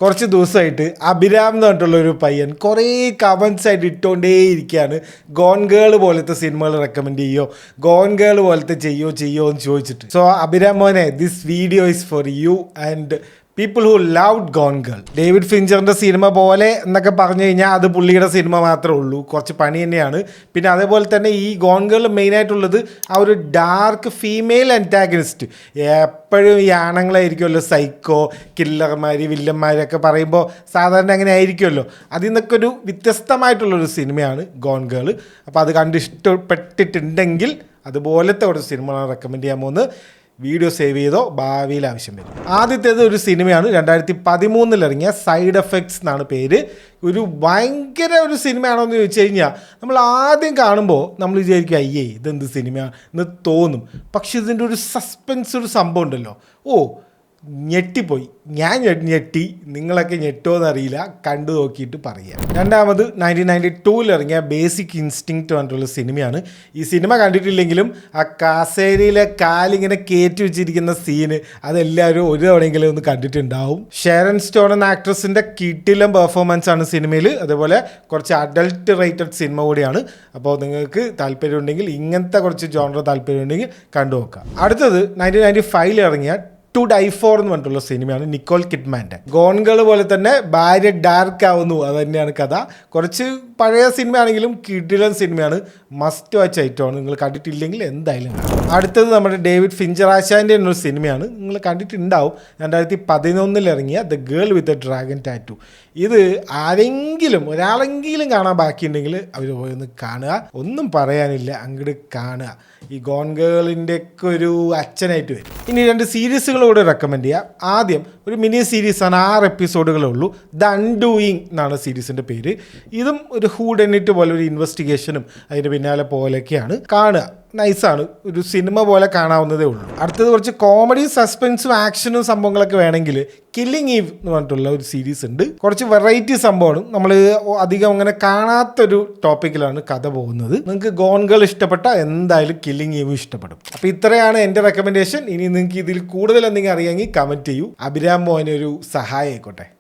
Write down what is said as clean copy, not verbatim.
കുറച്ച് ദിവസമായിട്ട് അഭിരാം എന്ന് പറഞ്ഞിട്ടുള്ള ഒരു പയ്യൻ കുറേ കമൻസ് ആയിട്ട് ഇട്ടുകൊണ്ടേയിരിക്കുകയാണ്. ഗോൺ ഗേൾ പോലത്തെ സിനിമകൾ റെക്കമെൻഡ് ചെയ്യോ, ഗോൺ ഗേൾ പോലത്തെ ചെയ്യോ എന്ന് ചോദിച്ചിട്ട്. സോ അഭിരാം മോനെ, this video is for you and people who loved Gone Girl. David ഫിഞ്ചറിൻ്റെ സിനിമ പോലെ എന്നൊക്കെ പറഞ്ഞു കഴിഞ്ഞാൽ അത് പുള്ളിയുടെ സിനിമ മാത്രമേ ഉള്ളൂ, കുറച്ച് പണി തന്നെയാണ്. പിന്നെ അതേപോലെ തന്നെ ഈ ഗോൺ ഗേൾ മെയിനായിട്ടുള്ളത് ആ ഒരു ഡാർക്ക് ഫീമെയിൽ അൻറ്റാഗനിസ്റ്റ്. എപ്പോഴും ഈ ആണുങ്ങളായിരിക്കുമല്ലോ സൈക്കോ കില്ലർമാർ വില്ലന്മാരൊക്കെ പറയുമ്പോൾ സാധാരണ അങ്ങനെ ആയിരിക്കുമല്ലോ. അതിൽ നിന്നൊക്കെ ഒരു വ്യത്യസ്തമായിട്ടുള്ളൊരു സിനിമയാണ് ഗോൺ ഗേൾ. അപ്പോൾ അത് കണ്ട് ഇഷ്ടപ്പെട്ടിട്ടുണ്ടെങ്കിൽ അതുപോലത്തെ ഒരു സിനിമ റെക്കമെൻഡ് ചെയ്യാൻ പോകുന്നത്. വീഡിയോ സേവ് ചെയ്തോ, ഭാവിയിൽ ആവശ്യം വരും. ആദ്യത്തേത് ഒരു സിനിമയാണ് 2013 ഇറങ്ങിയ സൈഡ് എഫക്ട്സ് എന്നാണ് പേര്. ഒരു ഭയങ്കര ഒരു സിനിമയാണോ എന്ന് ചോദിച്ചു കഴിഞ്ഞാൽ നമ്മൾ ആദ്യം കാണുമ്പോൾ നമ്മൾ വിചാരിക്കും അയ്യേ ഇതെന്ത് സിനിമയാണ് എന്ന് തോന്നും. പക്ഷെ ഇതിൻ്റെ ഒരു സസ്പെൻസ് ഒരു സംഭവം ഉണ്ടല്ലോ, ഞെട്ടിപ്പോയി. ഞാൻ ഞെട്ടി, നിങ്ങളൊക്കെ ഞെട്ടുമോയെന്നറിയില്ല, കണ്ടു നോക്കിയിട്ട് പറയാം. രണ്ടാമത് 1992 ഇറങ്ങിയ ബേസിക് ഇൻസ്റ്റിങ്ക്റ്റ് പറഞ്ഞിട്ടുള്ള സിനിമയാണ്. ഈ സിനിമ കണ്ടിട്ടില്ലെങ്കിലും ആ കാസേരയിലെ കാലിങ്ങനെ കയറ്റി വെച്ചിരിക്കുന്ന സീന് അതെല്ലാവരും ഒരു തവണയെങ്കിലും ഒന്ന് കണ്ടിട്ടുണ്ടാവും. ഷെയറൻ സ്റ്റോൺ എന്ന ആക്ട്രസിൻ്റെ കിടിലം പെർഫോമൻസ് ആണ് സിനിമയിൽ. അതേപോലെ കുറച്ച് അഡൾട്ട് റേറ്റഡ് സിനിമ കൂടിയാണ്. അപ്പോൾ നിങ്ങൾക്ക് താല്പര്യമുണ്ടെങ്കിൽ, ഇങ്ങനത്തെ കുറച്ച് ജോണർ താല്പര്യമുണ്ടെങ്കിൽ കണ്ടു നോക്കാം. അടുത്തത് 1995 ഇറങ്ങിയ ടു ഡൈ ഫോർ എന്ന് പറഞ്ഞിട്ടുള്ള സിനിമയാണ് നിക്കോൾ കിഡ്മാൻ്റെ. ഗോൺ ഗേൾ പോലെ തന്നെ ഭാര്യ ഡാർക്ക് ആവുന്നു, അത് തന്നെയാണ് കഥ. കുറച്ച് പഴയ സിനിമയാണെങ്കിലും കിടിലൻ സിനിമയാണ്, മസ്റ്റ് വാച്ച് ഐറ്റമാണ്. നിങ്ങൾ കണ്ടിട്ടില്ലെങ്കിൽ എന്തായാലും കാണാം. അടുത്തത് നമ്മുടെ ഡേവിഡ് ഫിഞ്ചർ ആശാൻ്റെ ഒരു സിനിമയാണ്, നിങ്ങൾ കണ്ടിട്ടുണ്ടാവും. 2011 ഇറങ്ങിയ the girl with a dragon tattoo. ഇത് ആരെങ്കിലും ഒരാളെങ്കിലും കാണാൻ ബാക്കിയുണ്ടെങ്കിൽ അവർ പോയി ഒന്ന് കാണുക. ഒന്നും പറയാനില്ല, അങ്ങോട്ട് കാണുക. ഈ ഗോൺ ഗേളിൻ്റെ ഒക്കെ ഒരു അച്ഛനായിട്ട് വരും. ഇനി 2 സീരീസുകളോട് റെക്കമെൻഡ് ചെയ്യാം. ആദ്യം ഒരു മിനി സീരീസാണ്, 6 എപ്പിസോഡുകളേ ഉള്ളൂ. ദ അൺഡൂയിങ് എന്നാണ് സീരീസിൻ്റെ പേര്. ഇതും ഒരു ഹൂഡനിറ്റ് പോലെ ഒരു ഇൻവെസ്റ്റിഗേഷനും അതിൻ്റെ പിന്നാലെ പോലെയൊക്കെയാണ്. കാണുക, നൈസാണ്, ഒരു സിനിമ പോലെ കാണാവുന്നതേ ഉള്ളൂ. അടുത്തത് കുറച്ച് കോമഡി സസ്പെൻസും ആക്ഷനും സംഭവങ്ങളൊക്കെ വേണമെങ്കിൽ കില്ലിംഗ് ഈവ് എന്ന് പറഞ്ഞിട്ടുള്ള ഒരു സീരീസ് ഉണ്ട്. കുറച്ച് വെറൈറ്റി സംഭവമാണ്, നമ്മൾ അധികം അങ്ങനെ കാണാത്തൊരു ടോപ്പിക്കിലാണ് കഥ പോകുന്നത്. നിങ്ങൾക്ക് ഗോൺ ഗേൾ ഇഷ്ടപ്പെട്ട എന്തായാലും കില്ലിംഗ് ഈവ് ഇഷ്ടപ്പെടും. അപ്പോൾ ഇത്രയാണ് എൻ്റെ റെക്കമെൻഡേഷൻ. ഇനി നിങ്ങൾക്ക് ഇതിൽ കൂടുതൽ എന്തെങ്കിലും അറിയാമെങ്കിൽ കമൻറ്റ് ചെയ്യൂ. അഭിരാം മോഹൻ ഒരു സഹായം ആയിക്കോട്ടെ.